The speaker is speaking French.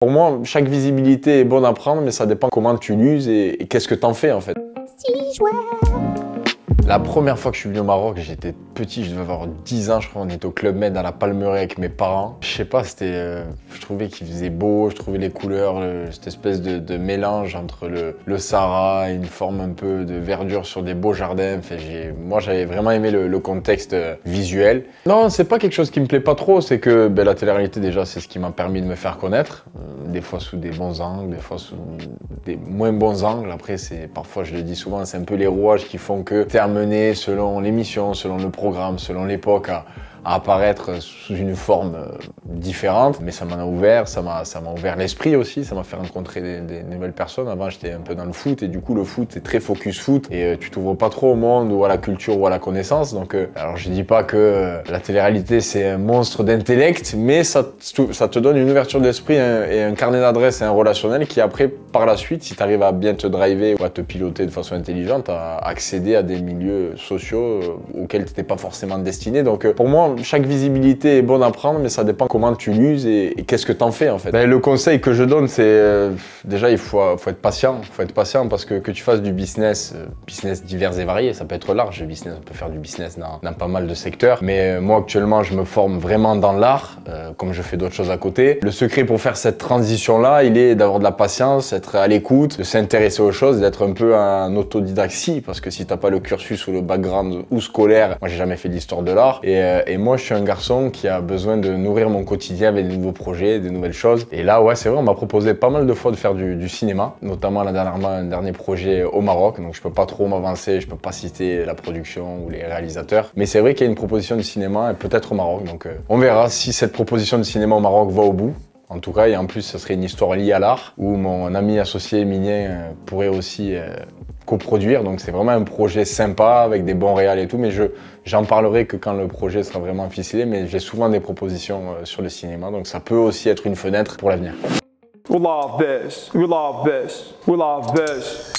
Pour moi, chaque visibilité est bonne à prendre, mais ça dépend comment tu l'uses et qu'est-ce que t'en fais en fait. La première fois que je suis venu au Maroc, j'étais petit, je devais avoir 10 ans, je crois, on était au Club Med à la Palmeraie avec mes parents. Je sais pas, je trouvais qu'il faisait beau, je trouvais les couleurs, cette espèce de mélange entre le Sahara et une forme un peu de verdure sur des beaux jardins. Enfin, moi, j'avais vraiment aimé le contexte visuel. Non, c'est pas quelque chose qui me plaît pas trop, c'est que la télé-réalité, déjà, c'est ce qui m'a permis de me faire connaître. Des fois sous des bons angles, des fois sous des moins bons angles. Après, parfois, je le dis souvent, c'est un peu les rouages qui font que t'es amené selon l'émission, selon le programme, selon l'époque à apparaître sous une forme différente. Mais ça m'en a ouvert, ça m'a ouvert l'esprit aussi, ça m'a fait rencontrer des nouvelles personnes. Avant, j'étais un peu dans le foot et du coup, le foot, c'est très focus foot et tu t'ouvres pas trop au monde ou à la culture ou à la connaissance. Donc, alors je dis pas que la télé-réalité, c'est un monstre d'intellect, mais ça te donne une ouverture d'esprit et un carnet d'adresses et un relationnel qui après, par la suite, si tu arrives à bien te driver ou à te piloter de façon intelligente, à accéder à des milieux sociaux auxquels tu n'étais pas forcément destiné. Donc, pour moi, chaque visibilité est bonne à prendre, mais ça dépend comment tu l'uses et qu'est-ce que t'en fais en fait. Le conseil que je donne, c'est déjà il faut être patient. Il faut être patient parce que tu fasses du business divers et variés, ça peut être large. Le business, on peut faire du business dans pas mal de secteurs. Mais moi actuellement, je me forme vraiment dans l'art, comme je fais d'autres choses à côté. Le secret pour faire cette transition-là, il est d'avoir de la patience, être à l'écoute, de s'intéresser aux choses, d'être un peu un autodidacte parce que si t'as pas le cursus ou le background ou scolaire, moi j'ai jamais fait d'histoire de l'art et moi, je suis un garçon qui a besoin de nourrir mon quotidien avec des nouveaux projets, des nouvelles choses. Et là, ouais, c'est vrai, on m'a proposé pas mal de fois de faire du cinéma, notamment dernièrement un dernier projet au Maroc. Donc, je peux pas trop m'avancer, je peux pas citer la production ou les réalisateurs. Mais c'est vrai qu'il y a une proposition de cinéma et peut-être au Maroc. Donc, on verra si cette proposition de cinéma au Maroc va au bout. En tout cas, et en plus, ce serait une histoire liée à l'art où mon ami associé Minien pourrait aussi coproduire. Donc, c'est vraiment un projet sympa avec des bons réals et tout. Mais j'en parlerai que quand le projet sera vraiment ficelé. Mais j'ai souvent des propositions sur le cinéma. Donc, ça peut aussi être une fenêtre pour l'avenir. We love this. We love this. We love this.